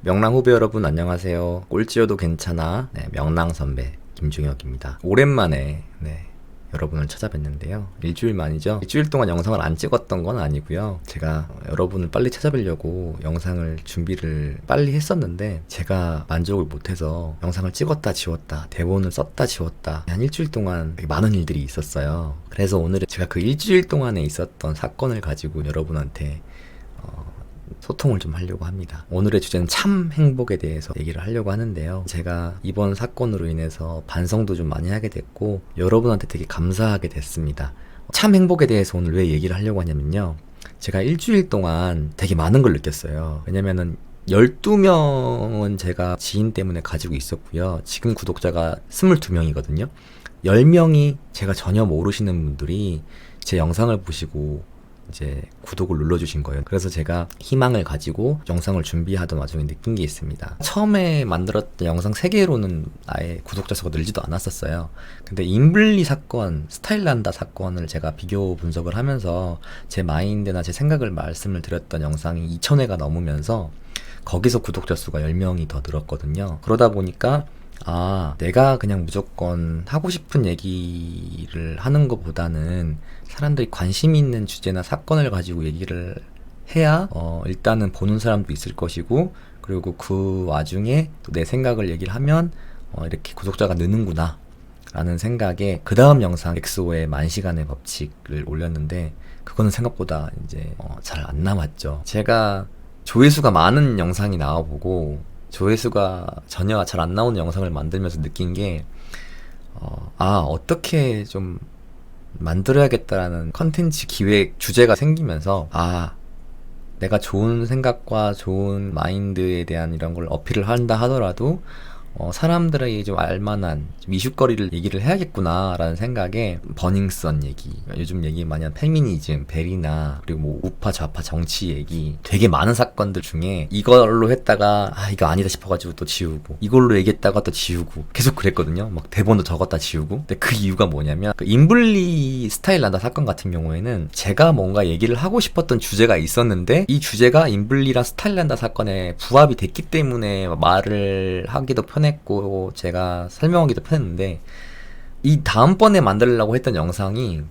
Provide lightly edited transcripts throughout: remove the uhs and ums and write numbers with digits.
명랑 후배 여러분 안녕하세요. 꼴찌여도 괜찮아. 명랑 선배 김중혁입니다. 오랜만에 여러분을 찾아뵀는데요. 일주일 만이죠. 일주일 동안 영상을 안 찍었던 건 아니고요. 제가 여러분을 빨리 찾아뵈려고 영상을 준비를 빨리 했었는데 제가 만족을 못해서 영상을 찍었다 지웠다, 대본을 썼다 지웠다, 한 일주일 동안 되게 많은 일들이 있었어요. 그래서 오늘은 제가 그 일주일 동안에 있었던 사건을 가지고 여러분한테 소통을 좀 하려고 합니다. 오늘의 주제는 참 행복에 대해서 얘기를 하려고 하는데요. 제가 이번 사건으로 인해서 반성도 좀 많이 하게 됐고 여러분한테 되게 감사하게 됐습니다. 참 행복에 대해서 오늘 왜 얘기를 하려고 하냐면요. 제가 일주일 동안 되게 많은 걸 느꼈어요. 왜냐면은 12명은 제가 지인 때문에 가지고 있었고요. 지금 구독자가 22명이거든요. 10명이 제가 전혀 모르시는 분들이 제 영상을 보시고 이제 구독을 눌러주신 거예요. 그래서 제가 희망을 가지고 영상을 준비하던 와중에 느낀 게 있습니다. 처음에 만들었던 영상 3개로는 아예 구독자 수가 늘지도 않았었어요. 근데 인블리 사건, 스타일란다 사건을 제가 비교 분석을 하면서 제 마인드나 제 생각을 말씀을 드렸던 영상이 2000회가 넘으면서 거기서 구독자 수가 10명이 더 늘었거든요. 그러다 보니까 내가 그냥 무조건 하고 싶은 얘기를 하는 것보다는 사람들이 관심 있는 주제나 사건을 가지고 얘기를 해야 일단은 보는 사람도 있을 것이고, 그리고 그 와중에 또 내 생각을 얘기를 하면 이렇게 구독자가 느는구나 라는 생각에 그 다음 영상 엑소의 10,000시간의 법칙을 올렸는데 그거는 생각보다 이제 잘 안 남았죠. 제가 조회수가 많은 영상이 나와보고 조회수가 전혀 잘 안 나오는 영상을 만들면서 느낀 게 어떻게 좀 만들어야겠다라는 컨텐츠 기획 주제가 생기면서 내가 좋은 생각과 좋은 마인드에 대한 이런 걸 어필을 한다 하더라도 사람들에게 좀 알만한 좀 이슈거리를 얘기를 해야겠구나 라는 생각에 버닝썬 얘기, 요즘 얘기 많이 하는 페미니즘, 베리나, 그리고 뭐 우파 좌파 정치 얘기, 되게 많은 사건들 중에 이걸로 했다가 이거 아니다 싶어가지고 또 지우고, 이걸로 얘기했다가 또 지우고, 계속 그랬거든요. 막 대본도 적었다 지우고. 근데 그 이유가 뭐냐면 그 인블리 스타일란다 사건 같은 경우에는 제가 뭔가 얘기를 하고 싶었던 주제가 있었는데 이 주제가 인블리랑 스타일란다 사건에 부합이 됐기 때문에 말을 하기도 편했고 제가 설명하기도 편했는데, 이 다음번에 만들려고 했던 영상이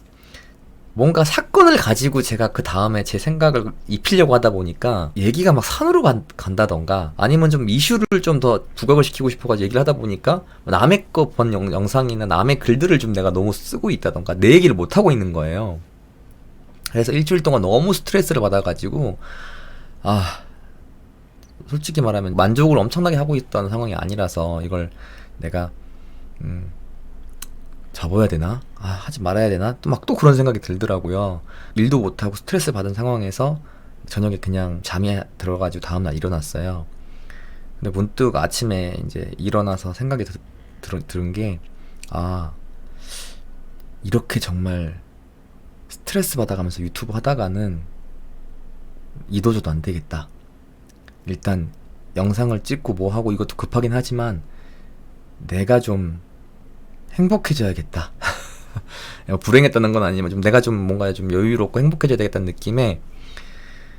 뭔가 사건을 가지고 제가 그 다음에 제 생각을 입히려고 하다 보니까 얘기가 막 산으로 간다던가 아니면 좀 이슈를 좀 더 부각을 시키고 싶어가지고 얘기를 하다 보니까 남의 거 본 영상이나 남의 글들을 좀 내가 너무 쓰고 있다던가 내 얘기를 못하고 있는 거예요. 그래서 일주일 동안 너무 스트레스를 받아가지고 솔직히 말하면 만족을 엄청나게 하고 있던 상황이 아니라서 이걸 내가 접어야 되나? 하지 말아야 되나? 또 그런 생각이 들더라고요. 일도 못하고 스트레스 받은 상황에서 저녁에 그냥 잠이 들어가지고 다음날 일어났어요. 근데 문득 아침에 이제 일어나서 생각이 들은 게 이렇게 정말 스트레스 받아가면서 유튜브 하다가는 이도저도 안 되겠다. 일단 영상을 찍고 뭐 하고 이것도 급하긴 하지만 내가 좀 행복해져야겠다. 불행했다는 건 아니지만 좀 내가 좀 뭔가 좀 여유롭고 행복해져야 되겠다는 느낌에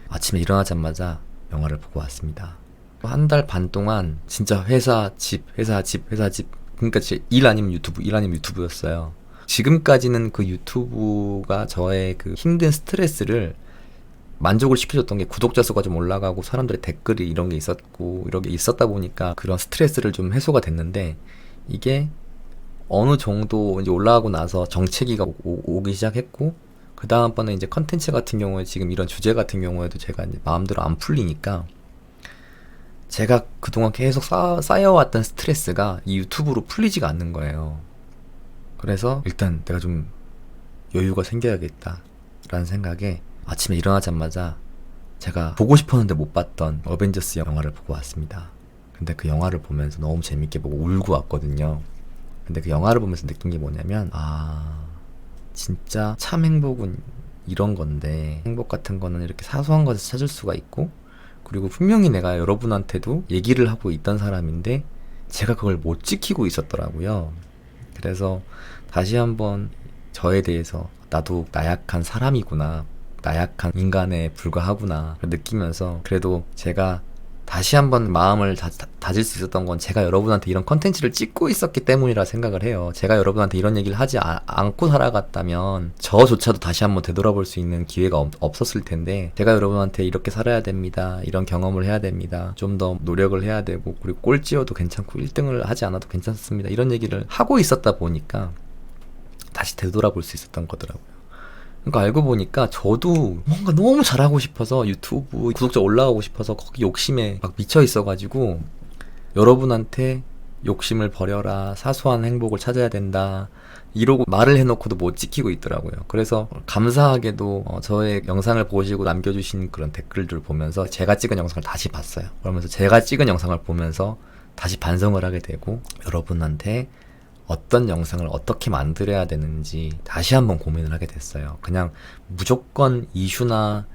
아침에 일어나자마자 영화를 보고 왔습니다. 한 달 반 동안 진짜 회사 집 그러니까 진짜 일 아니면 유튜브였어요. 지금까지는 그 유튜브가 저의 그 힘든 스트레스를 만족을 시켜줬던 게 구독자 수가 좀 올라가고 사람들의 댓글이 이런 게 있었고 이런 게 있었다 보니까 그런 스트레스를 좀 해소가 됐는데, 이게 어느 정도 이제 올라가고 나서 정체기가 오기 시작했고, 그 다음번에 이제 컨텐츠 같은 경우에 지금 이런 주제 같은 경우에도 제가 이제 마음대로 안 풀리니까 제가 그동안 계속 쌓여왔던 스트레스가 이 유튜브로 풀리지가 않는 거예요. 그래서 일단 내가 좀 여유가 생겨야겠다 라는 생각에 아침에 일어나자마자 제가 보고 싶었는데 못 봤던 어벤져스 영화를 보고 왔습니다. 근데 그 영화를 보면서 너무 재밌게 보고 울고 왔거든요. 근데 그 영화를 보면서 느낀 게 뭐냐면 진짜 참 행복은 이런 건데, 행복 같은 거는 이렇게 사소한 것에서 찾을 수가 있고, 그리고 분명히 내가 여러분한테도 얘기를 하고 있던 사람인데 제가 그걸 못 지키고 있었더라고요. 그래서 다시 한번 저에 대해서 나도 나약한 사람이구나, 나약한 인간에 불과하구나 느끼면서 그래도 제가 다시 한번 마음을 다질 수 있었던 건 제가 여러분한테 이런 컨텐츠를 찍고 있었기 때문이라 생각을 해요. 제가 여러분한테 이런 얘기를 하지 않고 살아갔다면 저조차도 다시 한번 되돌아볼 수 있는 기회가 없었을 텐데, 제가 여러분한테 이렇게 살아야 됩니다, 이런 경험을 해야 됩니다, 좀 더 노력을 해야 되고, 그리고 꼴찌여도 괜찮고 1등을 하지 않아도 괜찮습니다, 이런 얘기를 하고 있었다 보니까 다시 되돌아볼 수 있었던 거더라고요. 그러니까 알고 보니까 저도 뭔가 너무 잘하고 싶어서 유튜브 구독자 올라가고 싶어서 거기 욕심에 막 미쳐 있어가지고, 여러분한테 욕심을 버려라, 사소한 행복을 찾아야 된다, 이러고 말을 해놓고도 못 지키고 있더라고요. 그래서 감사하게도 저의 영상을 보시고 남겨주신 그런 댓글들을 보면서 제가 찍은 영상을 다시 봤어요. 그러면서 제가 찍은 영상을 보면서 다시 반성을 하게 되고, 여러분한테 어떤 영상을 어떻게 만들어야 되는지 다시 한번 고민을 하게 됐어요. 그냥 무조건 이슈나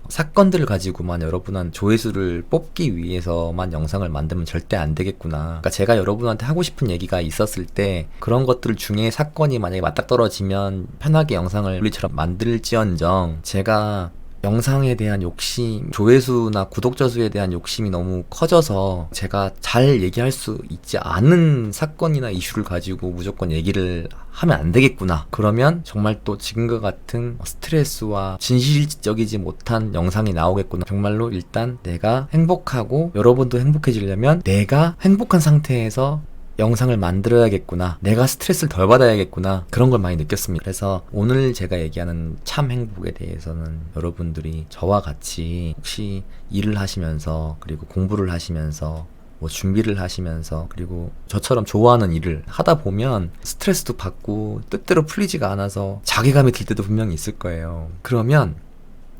사건들을 가지고만 여러분한 조회수를 뽑기 위해서만 영상을 만들면 절대 안 되겠구나. 그러니까 제가 여러분한테 하고 싶은 얘기가 있었을 때 그런 것들 중에 사건이 만약에 맞닥떨어지면 편하게 영상을 우리처럼 만들지언정, 제가 영상에 대한 욕심, 조회수나 구독자 수에 대한 욕심이 너무 커져서 제가 잘 얘기할 수 있지 않은 사건이나 이슈를 가지고 무조건 얘기를 하면 안 되겠구나. 그러면 정말 또 지금과 같은 스트레스와 진실적이지 못한 영상이 나오겠구나. 정말로 일단 내가 행복하고 여러분도 행복해지려면 내가 행복한 상태에서 영상을 만들어야겠구나, 내가 스트레스를 덜 받아야겠구나, 그런 걸 많이 느꼈습니다. 그래서 오늘 제가 얘기하는 참 행복에 대해서는 여러분들이 저와 같이 혹시 일을 하시면서, 그리고 공부를 하시면서, 뭐 준비를 하시면서, 그리고 저처럼 좋아하는 일을 하다 보면 스트레스도 받고 뜻대로 풀리지가 않아서 자괴감이 들 때도 분명히 있을 거예요. 그러면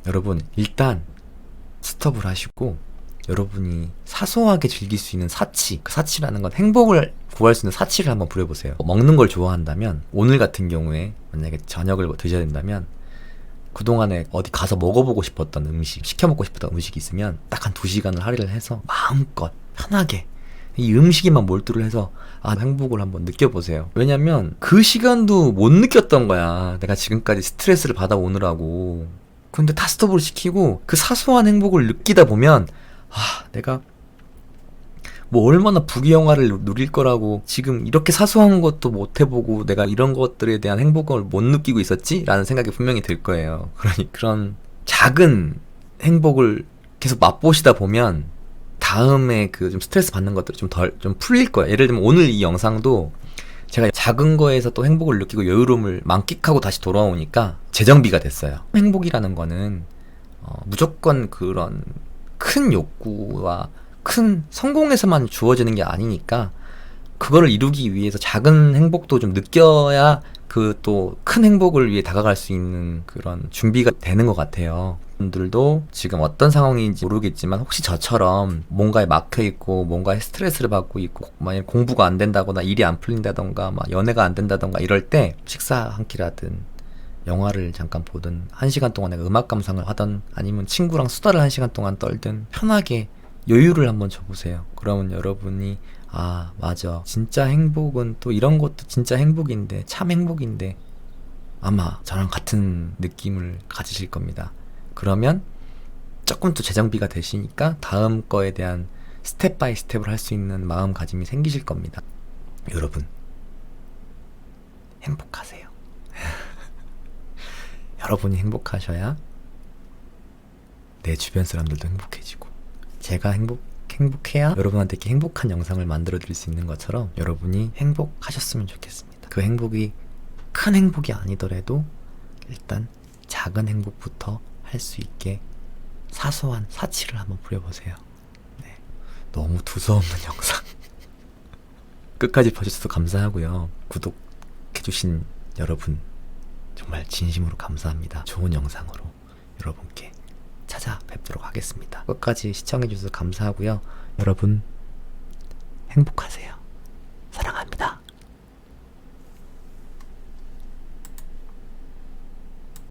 여러분 일단 스톱을 하시고 여러분이 사소하게 즐길 수 있는 사치, 그 사치라는 건 행복을 구할 수 있는 사치를 한번 부려보세요. 먹는 걸 좋아한다면, 오늘 같은 경우에 만약에 저녁을 드셔야 된다면, 그동안에 어디 가서 먹어보고 싶었던 음식, 시켜 먹고 싶었던 음식이 있으면 딱 한 2시간을 할애를 해서 마음껏 편하게 이 음식에만 몰두를 해서 행복을 한번 느껴보세요. 왜냐면 그 시간도 못 느꼈던 거야, 내가 지금까지 스트레스를 받아오느라고. 근데 다 스톱을 시키고 그 사소한 행복을 느끼다 보면 내가 뭐 얼마나 부귀영화를 누릴 거라고 지금 이렇게 사소한 것도 못 해보고 내가 이런 것들에 대한 행복을 못 느끼고 있었지? 라는 생각이 분명히 들 거예요. 그러니 그런 작은 행복을 계속 맛보시다 보면 다음에 그 좀 스트레스 받는 것들이 좀 풀릴 거예요. 예를 들면 오늘 이 영상도 제가 작은 거에서 또 행복을 느끼고 여유로움을 만끽하고 다시 돌아오니까 재정비가 됐어요. 행복이라는 거는 무조건 그런 큰 욕구와 큰 성공에서만 주어지는 게 아니니까, 그거를 이루기 위해서 작은 행복도 좀 느껴야 그 또 큰 행복을 위해 다가갈 수 있는 그런 준비가 되는 것 같아요. 분들도 지금 어떤 상황인지 모르겠지만 혹시 저처럼 뭔가에 막혀있고 뭔가에 스트레스를 받고 있고, 만약 공부가 안 된다거나 일이 안 풀린다던가 막 연애가 안 된다던가 이럴 때 식사 한 끼라든 영화를 잠깐 보든 1시간 동안 내가 음악 감상을 하든 아니면 친구랑 수다를 1시간 동안 떨든 편하게 여유를 한번 줘보세요. 그러면 여러분이 맞아, 진짜 행복은 또 이런 것도 진짜 행복인데, 참 행복인데, 아마 저랑 같은 느낌을 가지실 겁니다. 그러면 조금 또 재정비가 되시니까 다음 거에 대한 스텝 바이 스텝을 할 수 있는 마음가짐이 생기실 겁니다. 여러분 행복하세요. 여러분이 행복하셔야 내 주변 사람들도 행복해지고, 제가 행복해야 여러분한테 이렇게 행복한 영상을 만들어 드릴 수 있는 것처럼 여러분이 행복하셨으면 좋겠습니다. 그 행복이 큰 행복이 아니더라도 일단 작은 행복부터 할 수 있게 사소한 사치를 한번 부려보세요. 네. 너무 두서없는 영상 끝까지 봐주셔서 감사하고요. 구독해주신 여러분 정말 진심으로 감사합니다. 좋은 영상으로 여러분께 찾아뵙도록 하겠습니다. 끝까지 시청해주셔서 감사하고요. 여러분 행복하세요. 사랑합니다.